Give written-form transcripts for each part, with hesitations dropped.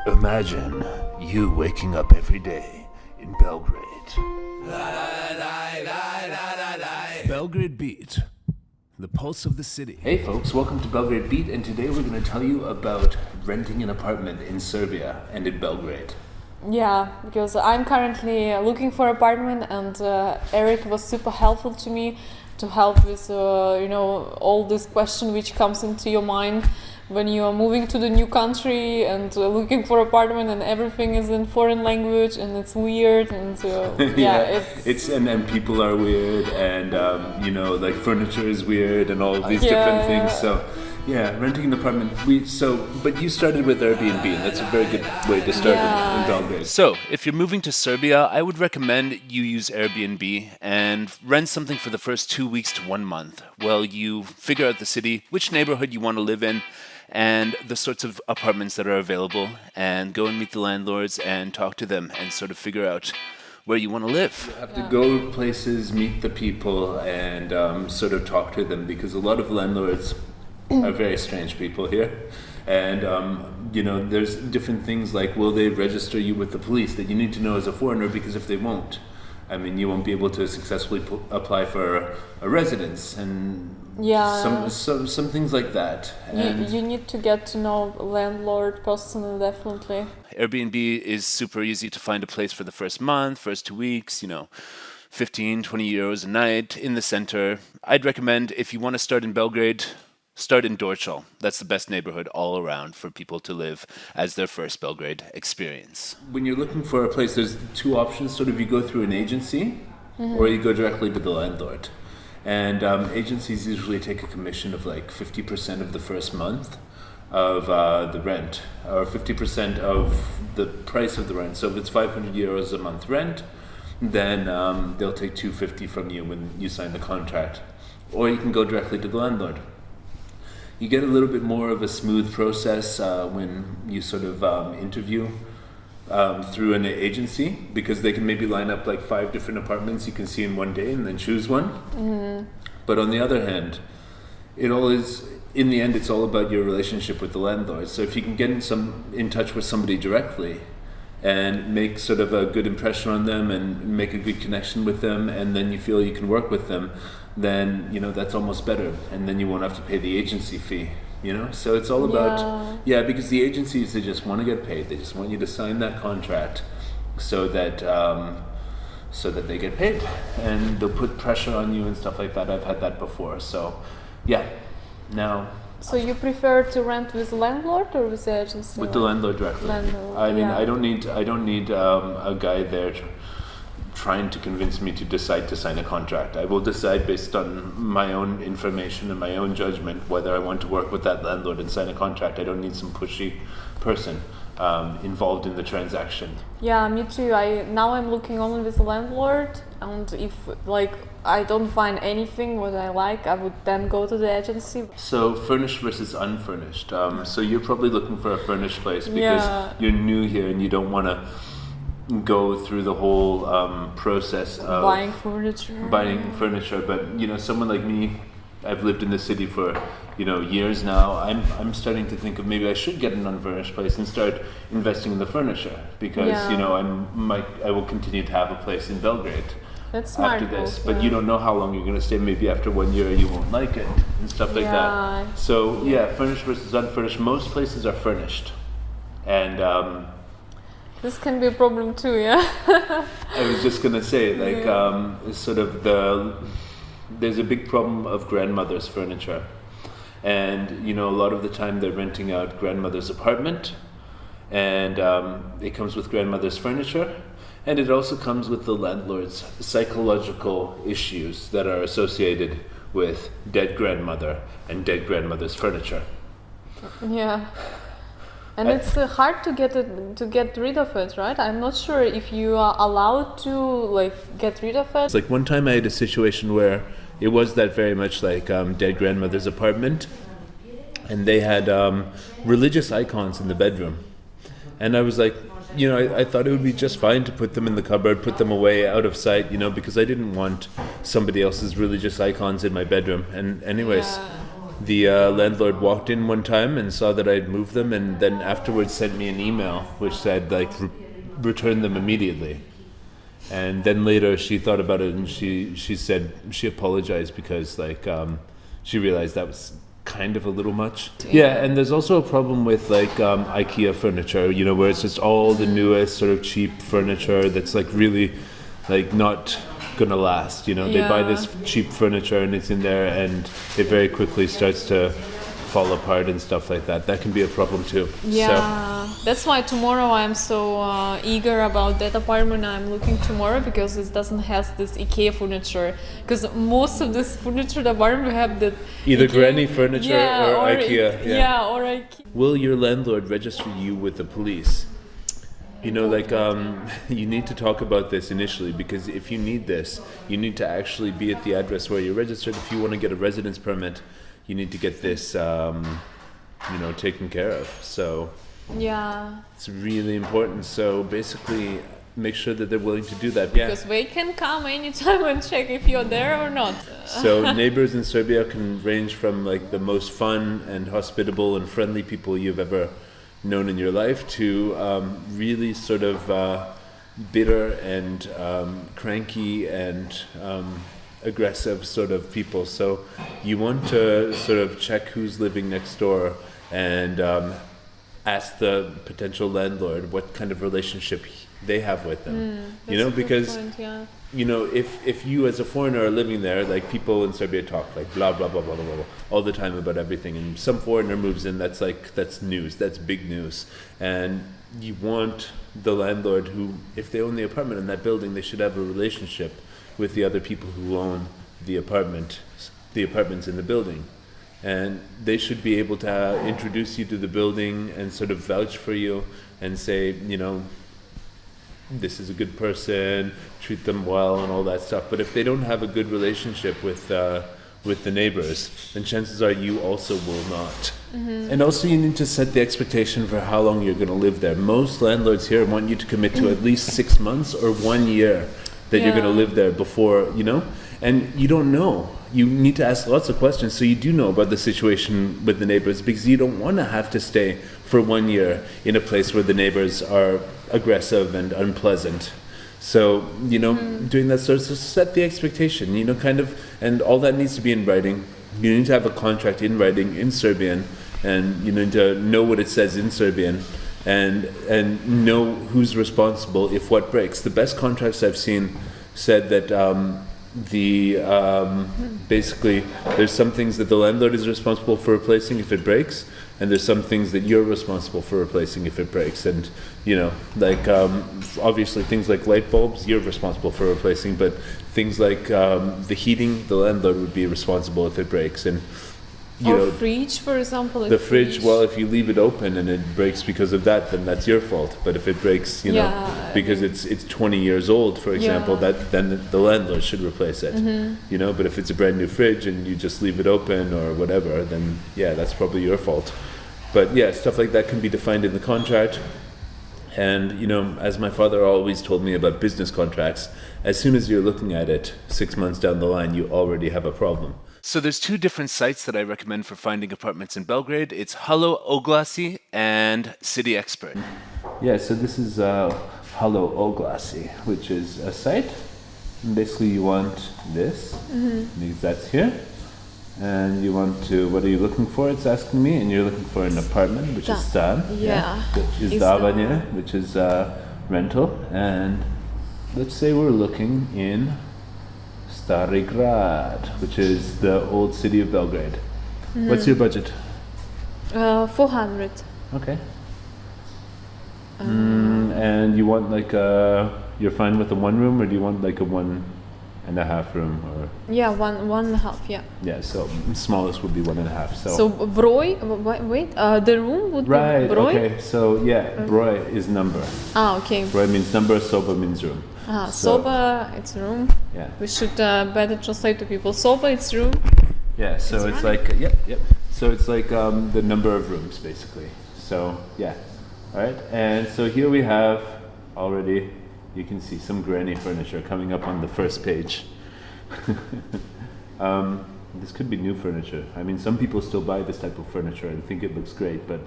Imagine you waking up every day in Belgrade. Belgrade Beat, the pulse of the city. Hey folks, welcome to Belgrade Beat, and today we're going to tell you about renting an apartment in Serbia and in Belgrade. Yeah, because I'm currently looking for apartment, and Eric was super helpful to me to help with all this question which comes into your mind when you are moving to the new country and looking for apartment, and everything is in foreign language and it's weird, and and people are weird, and like furniture is weird and all of these different things. So renting an apartment. But you started with Airbnb, and that's a very good way to start in Belgrade. So if you're moving to Serbia, I would recommend you use Airbnb and rent something for the first 2 weeks to 1 month while you figure out the city, which neighborhood you want to live in, and the sorts of apartments that are available, and go and meet the landlords and talk to them and sort of figure out where you want to live. You have to go places, meet the people, and sort of talk to them, because a lot of landlords are very strange people here. And, there's different things like, will they register you with the police, that you need to know as a foreigner, because if they won't, you won't be able to successfully apply for a residence, and some things like that. And you need to get to know landlord personally, definitely. Airbnb is super easy to find a place for the first month, first 2 weeks, 15, 20 euros a night in the center. I'd recommend, if you want to start in Belgrade, start in Dorchal. That's the best neighborhood all around for people to live as their first Belgrade experience. When you're looking for a place, there's two options. Sort of, you go through an agency, or you go directly to the landlord. And agencies usually take a commission of like 50% of the first month of the rent, or 50% of the price of the rent. So if it's 500 euros a month rent, then they'll take 250 from you when you sign the contract. Or you can go directly to the landlord. You get a little bit more of a smooth process when you sort of interview through an agency, because they can maybe line up like 5 different apartments you can see in one day and then choose one. Mm-hmm. But on the other hand, in the end, it's all about your relationship with the landlord. So if you can get in touch with somebody directly and make sort of a good impression on them and make a good connection with them, and then you feel you can work with them, then that's almost better, and then you won't have to pay the agency fee. So it's all about because the agencies, they just want to get paid. They just want you to sign that contract so that they get paid, and they'll put pressure on you and stuff like that. I've had that before. So now. So you prefer to rent with landlord or with the agency? With the landlord directly. I don't need a guy there trying to convince me to decide to sign a contract. I will decide based on my own information and my own judgment whether I want to work with that landlord and sign a contract. I don't need some pushy person involved in the transaction. Yeah, me too. I'm looking only with the landlord, and if I don't find anything what I like, I would then go to the agency. So furnished versus unfurnished. So you're probably looking for a furnished place because you're new here and you don't want to go through the whole process of buying furniture. But someone like me, I've lived in the city for years now. I'm starting to think of maybe I should get an unfurnished place and start investing in the furniture, because I will continue to have a place in Belgrade. That's smart after this, but you don't know how long you're going to stay. Maybe after 1 year you won't like it and stuff like that. So furnished versus unfurnished. Most places are furnished, and this can be a problem too. I was just going to say, there's a big problem of grandmother's furniture, and a lot of the time they're renting out grandmother's apartment, and it comes with grandmother's furniture. And it also comes with the landlord's psychological issues that are associated with dead grandmother and dead grandmother's furniture. Yeah, and it's hard to get rid of it, right? I'm not sure if you are allowed to get rid of it. It's like one time I had a situation where it was that very much like dead grandmother's apartment, and they had religious icons in the bedroom, and I was like, I thought it would be just fine to put them in the cupboard, put them away out of sight, because I didn't want somebody else's religious icons in my bedroom. And anyways, the landlord walked in one time and saw that I'd moved them, and then afterwards sent me an email which said like return them immediately. And then later she thought about it and she said she apologized because like she realized that was kind of a little much. Yeah, and there's also a problem with like IKEA furniture, you know, where it's just all the newest sort of cheap furniture that's like really like not gonna last, you know. They buy this cheap furniture and it's in there and it very quickly starts to fall apart and stuff like that. That can be a problem too. Yeah, so that's why tomorrow I'm so eager about that apartment I'm looking tomorrow, because it doesn't have this IKEA furniture. Because most of this furniture the apartment have that either IKEA, granny furniture or IKEA. Yeah, or IKEA. Will your landlord register you with the police? You know, like you need to talk about this initially, because if you need this, you need to actually be at the address where you're registered. If you want to get a residence permit, you need to get this, you know, taken care of. So yeah, it's really important. So basically, make sure that they're willing to do that. Because they can come anytime and check if you're there or not. So neighbors in Serbia can range from like the most fun and hospitable and friendly people you've ever known in your life to really sort of bitter and cranky and aggressive sort of people. So you want to sort of check who's living next door and ask the potential landlord what kind of relationship they have with them. You know, because you know, if you as a foreigner are living there, like people in Serbia talk like blah blah blah blah blah blah all the time about everything, and some foreigner moves in, that's news, that's big news. And you want the landlord who, if they own the apartment in that building, they should have a relationship with the other people who own the apartments in the building. And they should be able to introduce you to the building and sort of vouch for you and say, you know, this is a good person, treat them well and all that stuff. But if they don't have a good relationship with the neighbors, then chances are you also will not. And also you need to set the expectation for how long you're going to live there. Most landlords here want you to commit to at least 6 months or 1 year that you're going to live there before, you know, and you don't know. You need to ask lots of questions so you do know about the situation with the neighbors, because you don't want to have to stay for 1 year in a place where the neighbors are aggressive and unpleasant. So, you know, doing that sort of set the expectation, you know, kind of, and all that needs to be in writing. You need to have a contract in writing in Serbian, and you need to know what it says in Serbian, and know who's responsible if what breaks. The best contracts I've seen said that basically there's some things that the landlord is responsible for replacing if it breaks, and there's some things that you're responsible for replacing if it breaks. And you know, like obviously things like light bulbs you're responsible for replacing, but things like the heating, the landlord would be responsible if it breaks. And you know, fridge, for example. The fridge, well, if you leave it open and it breaks because of that, then that's your fault. But if it breaks, you know, because it's 20 years old, for example, then the landlord should replace it. You know, but if it's a brand new fridge and you just leave it open or whatever, then yeah, that's probably your fault. But yeah, stuff like that can be defined in the contract. And you know, as my father always told me about business contracts, as soon as you're looking at it 6 months down the line, you already have a problem. So there's two different sites that I recommend for finding apartments in Belgrade. It's Hello Oglasi and City Expert. Yeah, so this is Hello Oglasi, which is a site. And basically you want this, because that's here. And you want to, what are you looking for? It's asking me. And you're looking for an apartment, which is stan. Which is davanje, which is rental. And let's say we're looking in Stari Grad, which is the old city of Belgrade. What's your budget? 400. Okay. And you want like you're fine with a 1 room, or do you want like a 1.5 room? Or one and a half. Yeah, so smallest would be 1.5. So broj, wait, the room would be broj? Okay, so broj is number. Okay. Broj means number, soba means room. Soba, it's room. Yeah. We should better translate to people. Soba, it's room. Yeah, so it's like, so it's like the number of rooms, basically. So, yeah. All right, and so here we have already, you can see some granny furniture coming up on the first page. This could be new furniture. I mean, some people still buy this type of furniture and think it looks great, but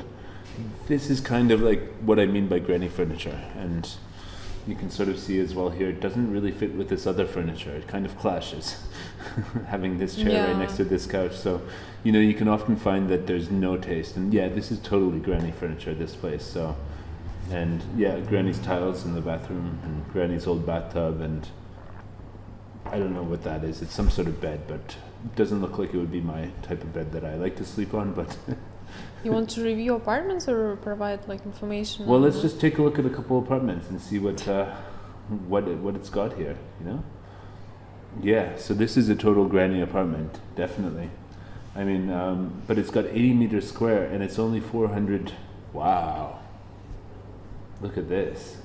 this is kind of like what I mean by granny furniture. And you can sort of see as well here, it doesn't really fit with this other furniture. It kind of clashes, having this chair right next to this couch. So, you know, you can often find that there's no taste. And yeah, this is totally granny furniture, this place. So, and yeah, granny's tiles in the bathroom and granny's old bathtub, and I don't know what that is. It's some sort of bed, but it doesn't look like it would be my type of bed that I like to sleep on, but... You want to review apartments or provide like information? Well, let's just take a look at a couple apartments and see what it's got here, you know? Yeah, so this is a total granny apartment, definitely. I mean, but it's got 80 meters square and it's only 400. Wow. Look at this.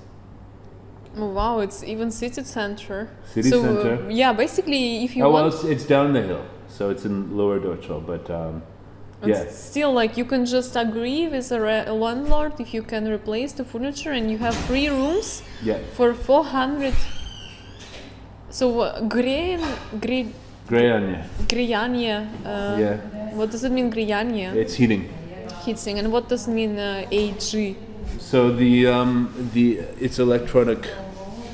Oh, wow, it's even city center. City center? Yeah, basically if you want... want... well, it's down the hill, so it's in Lower Dorchel, but yeah. Still, like, you can just agree with a landlord if you can replace the furniture and you have 3 rooms for 400. So, Grejanje. What does it mean, Grejanje? It's heating. Heating. And what does it mean, AG? So it's electronic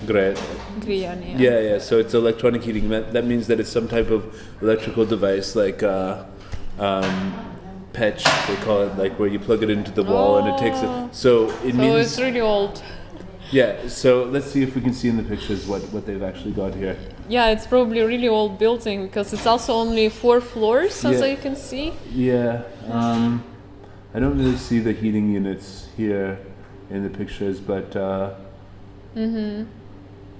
Grejanje. Yeah. So it's electronic heating. That means that it's some type of electrical device, like patch, they call it, like where you plug it into the wall and it takes it. So it means. So it's really old. Yeah. So let's see if we can see in the pictures what they've actually got here. Yeah, it's probably a really old building because it's also only 4 floors, as you can see. Yeah. I don't really see the heating units here in the pictures, but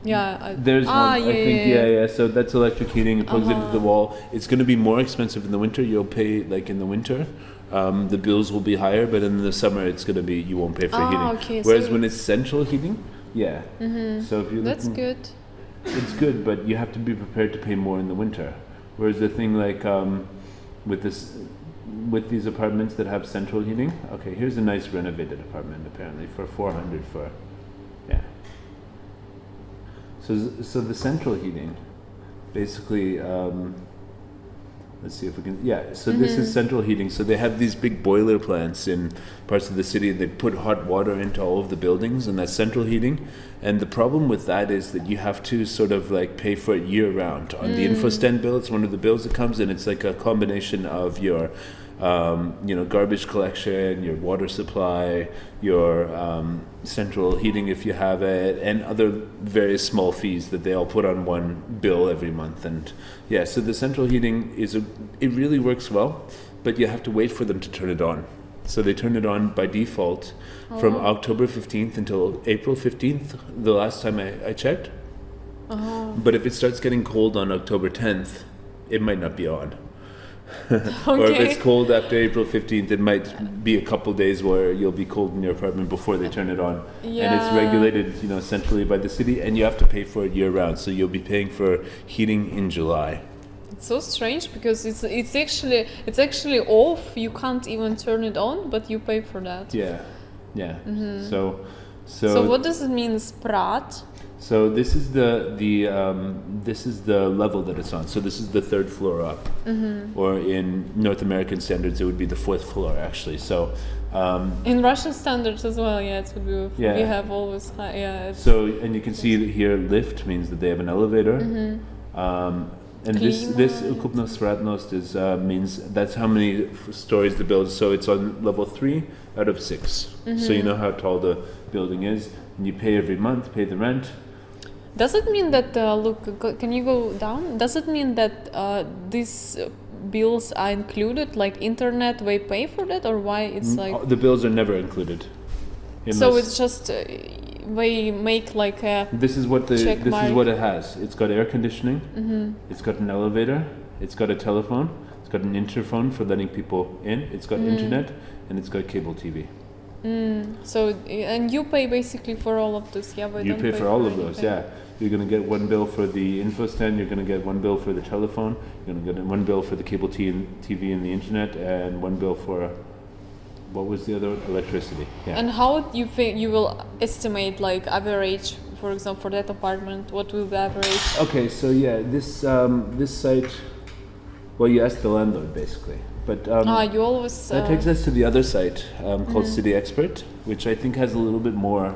yeah, there's one. I think so that's electric heating. It plugs into the wall. It's going to be more expensive in the winter. You'll pay, like, in the winter, the bills will be higher, but in the summer it's going to be, you won't pay for heating. Okay, whereas when it's central heating, so if you that's good. It's good, but you have to be prepared to pay more in the winter. Whereas the thing, like, with these apartments that have central heating, okay, here's a nice renovated apartment apparently for 400 for, So the central heating, basically, let's see if we can, so this is central heating. So they have these big boiler plants in parts of the city. They put hot water into all of the buildings, and that's central heating. And the problem with that is that you have to sort of like pay for it year round. On the InfoStend bill, it's one of the bills that comes in. It's like a combination of your garbage collection, your water supply, your central heating if you have it, and other various small fees that they all put on one bill every month. And so the central heating it really works well, but you have to wait for them to turn it on. So they turn it on by default from October 15th until April 15th, the last time I checked. But if it starts getting cold on October 10th, it might not be on. Or if it's cold after April 15th, it might be a couple days where you'll be cold in your apartment before they turn it on. And it's regulated, centrally by the city, and you have to pay for it year round. So you'll be paying for heating in July. It's so strange because it's actually off. You can't even turn it on, but you pay for that. Yeah. So what does it mean, sprat? So this is the level that it's on. So this is the 3rd floor up, or in North American standards, it would be the 4th floor actually. So in Russian standards as well, it would be. We have always high. So and you can see that here, lift means that they have an elevator. And this ukupna spratnost is means that's how many stories the building. So it's on level 3 out of 6. So you know how tall the building is, and you pay every month, pay the rent. Does it mean that can you go down? Does it mean that these bills are included, like internet? We pay for that, or why it's like the bills are never included? So it's just we make like a. This is what it has. It's got air conditioning. It's got an elevator. It's got a telephone. It's got an interphone for letting people in. It's got internet, and it's got cable TV. So and you pay basically for all of this, You pay for all of those, You're going to get one bill for the InfoStend. You're going to get one bill for the telephone. You're going to get one bill for the cable TV and the internet, and one bill for. What was the other one? Electricity. Yeah. And how do you think you will estimate like average, for example, for that apartment? What will be average? Okay, so this site Well, you ask the landlord basically. But You always. that takes us to the other site called City Expert, which I think has a little bit more.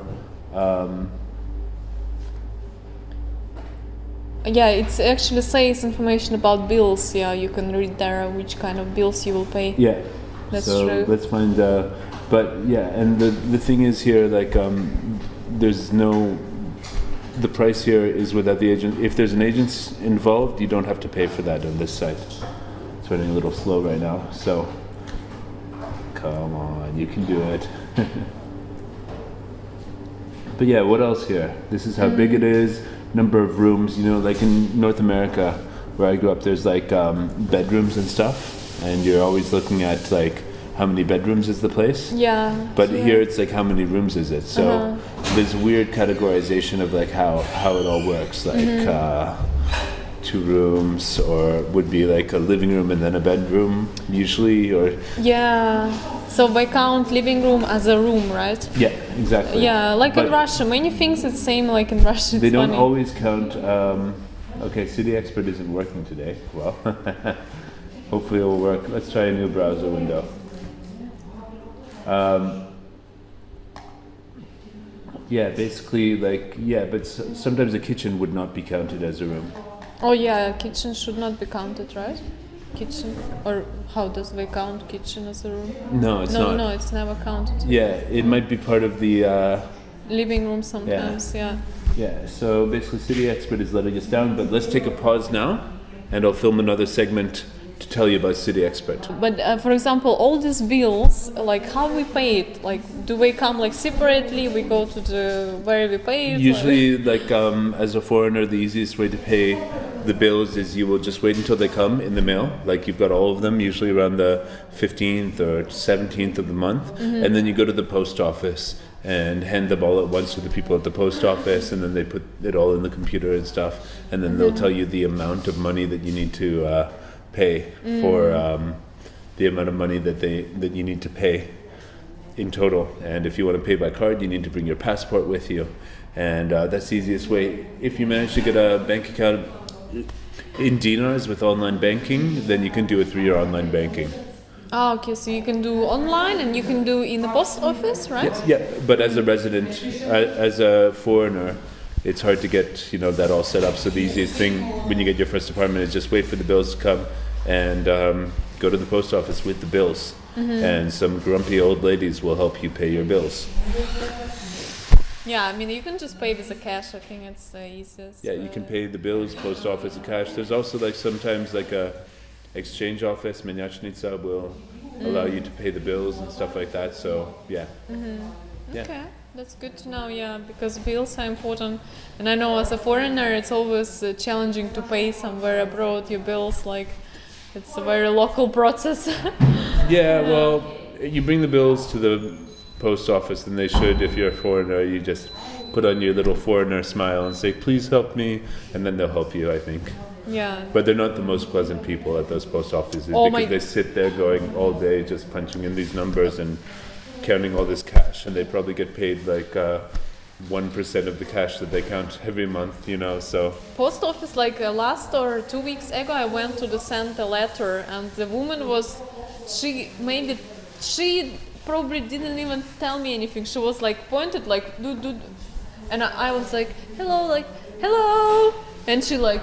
Yeah, it actually says information about bills. Yeah, you can read there which kind of bills you will pay. Yeah. That's so true. let's find. But yeah, and the thing is here, like, there's no. The price here is without the agent. If there's an agent involved, you don't have to pay for that on this site. It's running a little slow right now, so come on, you can do it. But yeah, what else here? This is how big it is. Number of rooms. You know, like in North America, where I grew up, there's like bedrooms and stuff, and you're always looking at like how many bedrooms is the place. Yeah. But sure. here it's like how many rooms is it? So there's weird categorization of like how it all works. Like 2 rooms, or would be like a living room and then a bedroom usually, or Yeah. So they count living room as a room, right? yeah, exactly. Yeah, like But in Russia, many things it's same like in Russia. It's they don't funny. always count. Okay, City Expert isn't working today. Well, hopefully it will work. Let's try a new browser window. Yeah, basically, like, yeah, but sometimes a kitchen would not be counted as a room. Oh yeah, kitchen should not be counted, right? Kitchen, or how does they count kitchen as a room? No, it's not. No, it's never counted. Yeah, it might be part of the. Living room sometimes, yeah. Yeah, so basically City Expert is letting us down, but let's take a pause now, and I'll film another segment to tell you about City Expert. But for example, all these bills, like how we pay it, like do they come like separately? We go to the where we pay it. Usually, like as a foreigner, the easiest way to pay the bills is you will just wait until they come in the mail. Like you've got all of them, usually around the 15th or 17th of the month, and then you go to the post office and hand them all at once to the people at the post office, and then they put it all in the computer and stuff, and then they'll tell you the amount of money that you need to pay for the amount of money that you need to pay in total. And if you want to pay by card, you need to bring your passport with you, and that's the easiest way. If you manage to get a bank account in dinars with online banking, then you can do it through your online banking. Ah, okay, so you can do online and you can do in the post office, right? Yes, yeah, but as a resident, as a foreigner, it's hard to get that all set up. So the easiest thing when you get your first apartment is just wait for the bills to come and go to the post office with the bills, and some grumpy old ladies will help you pay your bills. Yeah, I mean you can just pay with the cash. I think it's the easiest. Yeah, you can pay the bills, post office, and cash. There's also like sometimes like a exchange office, Menyačnica, will allow you to pay the bills and stuff like that. So yeah. Yeah. Okay, that's good to know. Yeah, because bills are important, and I know as a foreigner, it's always challenging to pay somewhere abroad your bills. Like, it's a very local process. Yeah, well, you bring the bills to the post office, and they should. If you're a foreigner, you just put on your little foreigner smile and say, "Please help me," and then they'll help you, I think. Yeah. But they're not the most pleasant people at those post offices, because they sit there going all day just punching in these numbers and counting all this cash, and they probably get paid like 1% of the cash that they count every month, so. Post office, like last or 2 weeks ago, I went to send a letter, and the woman she probably didn't even tell me anything. She was like pointed like, do, and I was like, hello, and she like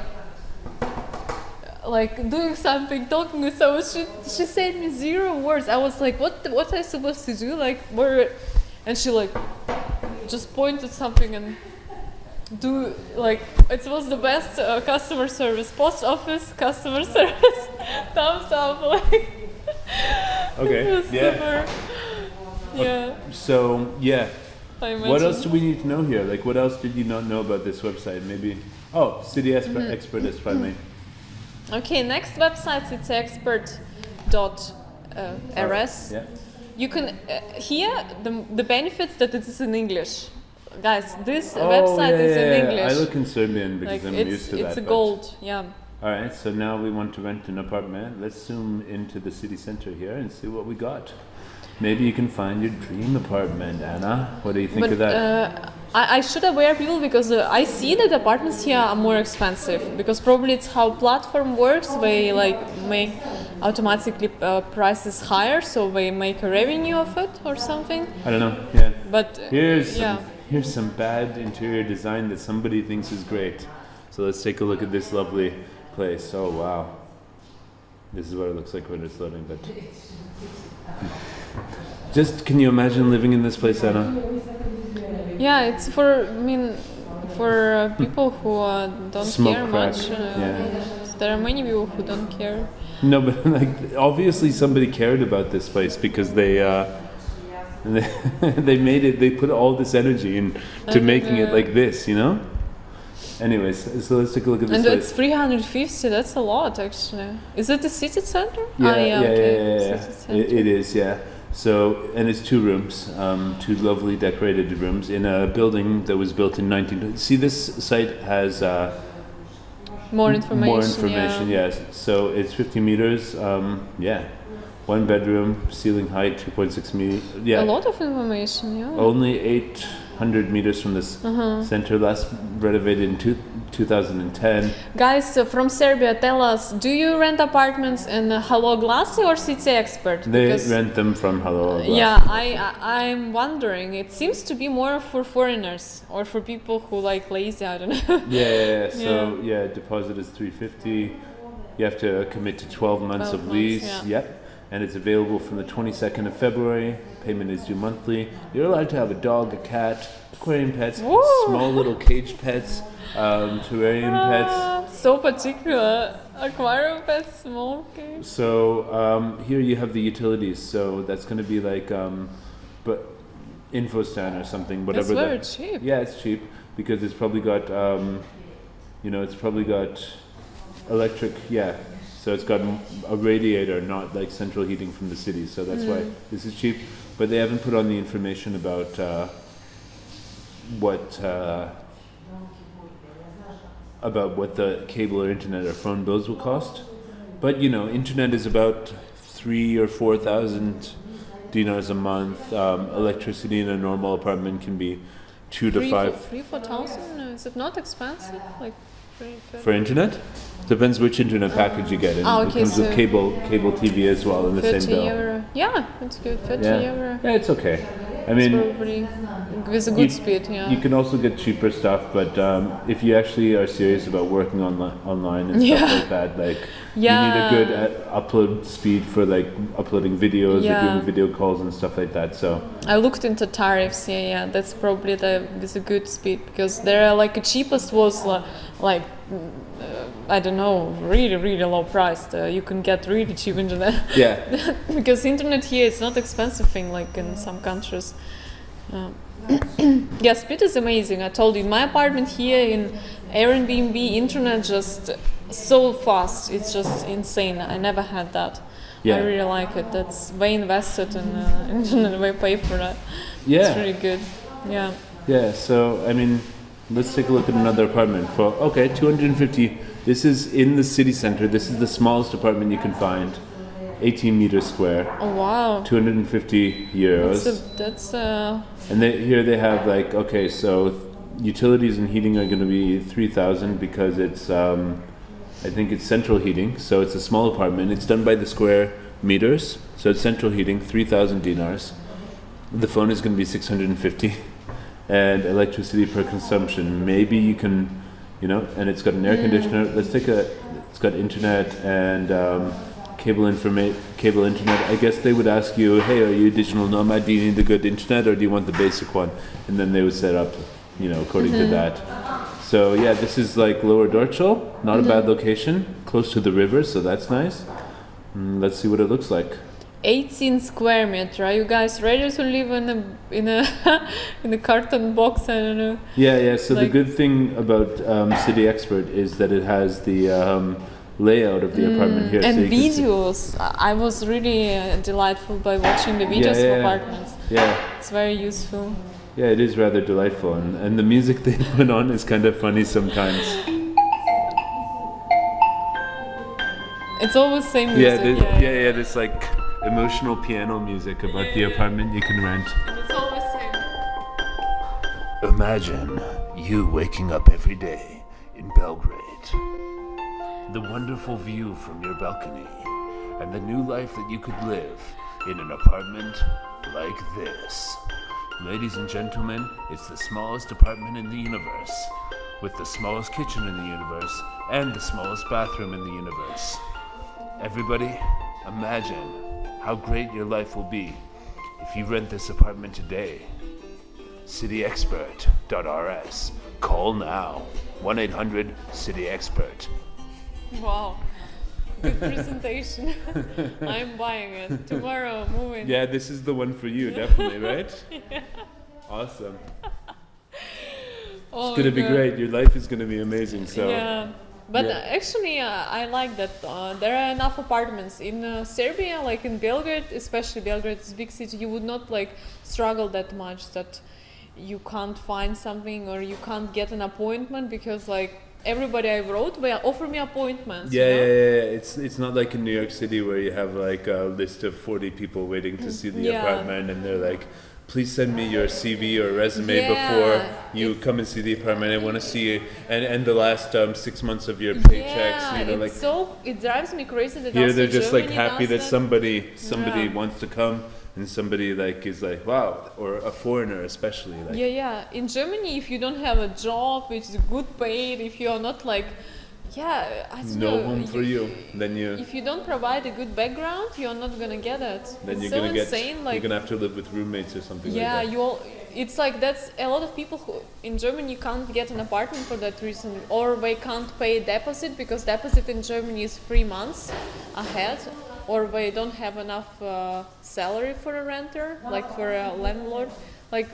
doing something, talking with someone. She said me 0 words. I was like, what am I supposed to do? Like, where? And she like just pointed something and do like, it was the best customer service. Post office customer service. Thumbs up. Like, Okay. it was super. Yeah. So yeah. I imagine. What else do we need to know here? Like, what else did you not know about this website? Maybe. Oh, City Expert is finally. Okay, next website it's expert.rs. Yeah. You can here the benefits that it is in English, guys. This website is in English. I look in Serbian because I'm used to that. It's a gold, yeah. All right, so now we want to rent an apartment. Let's zoom into the city center here and see what we got. Maybe you can find your dream apartment, Anna. What do you think of that? I should aware people because I see that apartments here are more expensive because probably it's how platform works. They like make automatically prices higher, so they make a revenue of it or something. I don't know. Yeah. But Here's some bad interior design that somebody thinks is great. So let's take a look at this lovely place. Oh wow. This is what it looks like when it's loading, but just can you imagine living in this place, Anna? Yeah, it's for people who don't Smoke care crack. much. Yeah. There are many people who don't care. No, but like obviously somebody cared about this place because they they made it. They put all this energy into making it like this, you know. Anyways, so let's take a look at this And place. it's 350. That's a lot, actually. Is it the city center? Yeah, Okay. City center. It is, yeah. So, and it's 2 rooms, 2 lovely decorated rooms in a building that was built in 19. See, this site has More information. more information. Yeah. Yes. So it's 50 meters. Yeah, 1 bedroom, ceiling height 2.6 meters. Yeah. A lot of information. Yeah. Only 800 meters from this center. Last renovated in 2010. Guys from Serbia, tell us: do you rent apartments in Oglasi or City Expert? They rent them from Hello. Yeah, I'm wondering. It seems to be more for foreigners or for people who like lazy. I don't know. Yeah. So deposit is 350. You have to commit to 12 months 12 of months, lease. yeah. Yep. And it's available from the 22nd of February. Payment is due monthly. You're allowed to have a dog, a cat, aquarium pets, Woo! small little cage pets, terrarium pets. So particular. Aquarium pets, small cage. So here you have the utilities. So that's going to be like but InfoStan or something, whatever. It's very cheap. Yeah, it's cheap because it's probably got it's probably got electric. Yeah. So it's got a radiator, not like central heating from the city. So that's why this is cheap. But they haven't put on the information about what the cable or internet or phone bills will cost. But internet is about 3,000 or 4,000 dinars a month. Electricity in a normal apartment can be 2 to 5. 4,000? Is it not expensive? Like For internet? Depends which internet package you get. And it comes with cable TV as well in the same bill. €30. Yeah, it's good. 30 euro. Yeah, it's okay. I It's mean, probably with a good speed. Yeah. you can also get cheaper stuff, but if you actually are serious about working online and stuff like that, like you need a good upload speed for like uploading videos or doing video calls and stuff like that. So I looked into tariffs. Yeah, that's probably with a good speed because there are like the cheapest was like I don't know, really low priced. You can get really cheap internet. yeah, Because internet here is not expensive thing like in some countries. Yeah, speed is amazing. I told you, my apartment here in Airbnb, internet just so fast. It's just insane. I never had that. Yeah. I really like it. That's they invested in internet. They pay for that. yeah, It's really good. Yeah. yeah. So I mean, let's take a look at another apartment for 250. This is in the city center. This is the smallest apartment you can find. 18 meters square. Oh wow. 250 euros. That's And here they have like, so utilities and heating are going to be 3,000 because it's, I think it's central heating. So it's a small apartment. It's done by the square meters. So it's central heating, 3,000 dinars. The phone is going to be 650. And electricity per consumption. Maybe you can, and it's got an air conditioner. It's got internet and cable internet. I guess they would ask you, hey, are you a digital nomad? Do you need the good internet or do you want the basic one? And then they would set up, according to that. So yeah, this is like Lower Dorchel, not a bad location, close to the river, so that's nice. Let's see what it looks like. 18 square meter. Are you guys ready to live in a in a carton box? I don't know. Yeah. So the good thing about City Expert is that it has the layout of the apartment here. And so videos. I was really delightful by watching the videos of apartments. Yeah. It's very useful. Yeah, it is rather delightful, and the music they put on is kind of funny sometimes. It's always same music. Yeah. This like emotional piano music about the apartment you can rent. It's always same. Imagine you waking up every day in Belgrade. The wonderful view from your balcony, and the new life that you could live in an apartment like this. Ladies and gentlemen, it's the smallest apartment in the universe, with the smallest kitchen in the universe, and the smallest bathroom in the universe. Everybody, imagine how great your life will be if you rent this apartment today. cityexpert.rs. Call now. 1-800-CITY-EXPERT. Wow. Good presentation. I'm buying it. Tomorrow, moving. Yeah, this is the one for you, definitely, right? Yeah. Awesome. Oh It's gonna be God. great. Your life is gonna be amazing. So Yeah. But Yeah. actually, I like that there are enough apartments in Serbia, like in Belgrade, especially Belgrade is a big city. You would not like struggle that much that you can't find something or you can't get an appointment because like everybody I wrote, they offer me appointments. Yeah, you know? yeah. It's not like in New York City where you have like a list of 40 people waiting to see the Yeah. apartment, and they're like, "Please send me your CV or resume Yeah, before you come and see the apartment. I want to see you and the last 6 months of your paychecks." Yeah, You know, like it drives me crazy that here also they're just like Germany happy does that somebody Yeah. wants to come, and somebody like is like, "Wow," or a foreigner especially. Like, Yeah. In Germany, if you don't have a job which is good paid, if you are not like, I don't no know, home for you. Then you If you don't provide a good background, you're not gonna get it. then It's you're so gonna get insane. Like, you're gonna have to live with roommates or something yeah, like that. it's like that's a lot of people who in Germany can't get an apartment for that reason, or they can't pay deposit because deposit in Germany is 3 months ahead, or they don't have enough salary for a renter, like for a landlord. Like,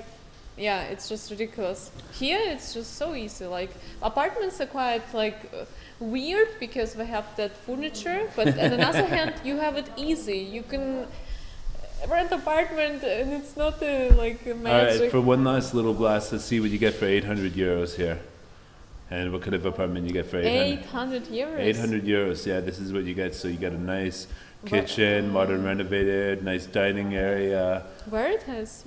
yeah, it's just ridiculous. Here, it's just so easy. Like apartments are quite like weird because they have that furniture, but on the other hand, you have it easy. You can rent apartment and it's not like a All magic. right, for one last little blast, let's see what you get for 800 euros here, and what kind of apartment you get for 800. 800 euros. 800 euros. Yeah, this is what you get. So you get a nice kitchen, modern renovated, nice dining area. Where it is?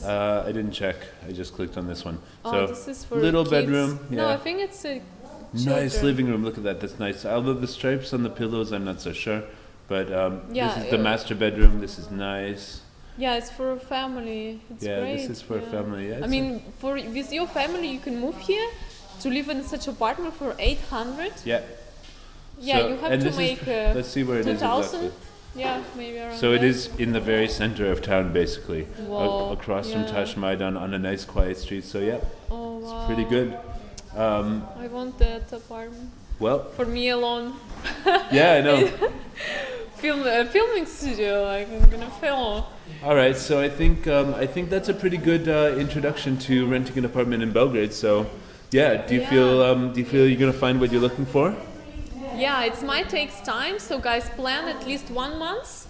I didn't check. I just clicked on this one. Oh, So this is for little kids. bedroom. No, Yeah. I think it's a Nice children. living room. Look at that. That's nice. Although the stripes on the pillows, I'm not so sure. But Yeah, this is the master bedroom. This is nice. Yeah, it's for a family. It's Yeah, great. this is for a family. Yeah, I mean, with your family, you can move here to live in such apartment for 800. yeah. Yeah, So- you have and to this make is, let's see where it is 2000. exactly. Yeah, maybe around So it that. is in the very center of town, basically, Wow, across from yeah. Tash Maidan on a nice quiet street. So yeah, Oh wow. pretty good. I want that apartment Well, for me alone. yeah, I know. Filming studio, like I'm gonna film. All right, so I think that's a pretty good introduction to renting an apartment in Belgrade. So, yeah, do you feel you're gonna find what you're looking for? Yeah, it might take time, so guys, plan at least 1 month.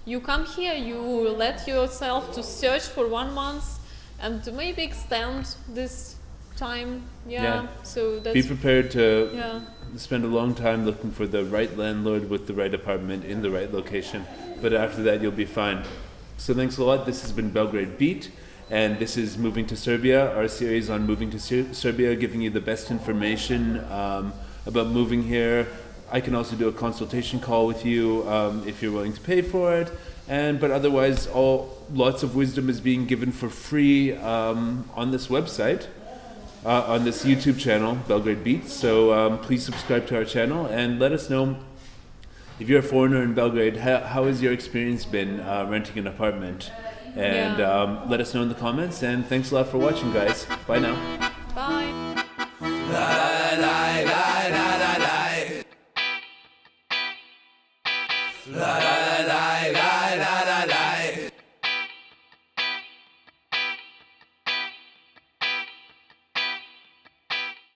You come here, you let yourself to search for 1 month, and to maybe extend this time. Yeah. So that's Be prepared to yeah. spend a long time looking for the right landlord with the right apartment in the right location. But after that, you'll be fine. So thanks a lot. This has been Belgrade Beat, and this is Moving to Serbia, our series on moving to Serbia, giving you the best information about moving here. I can also do a consultation call with you if you're willing to pay for it. But otherwise, lots of wisdom is being given for free on this website. On this YouTube channel, Belgrade Beats. So please subscribe to our channel and let us know if you're a foreigner in Belgrade, how has your experience been renting an apartment? And let us know in the comments. And thanks a lot for watching, guys. Bye now. Bye. La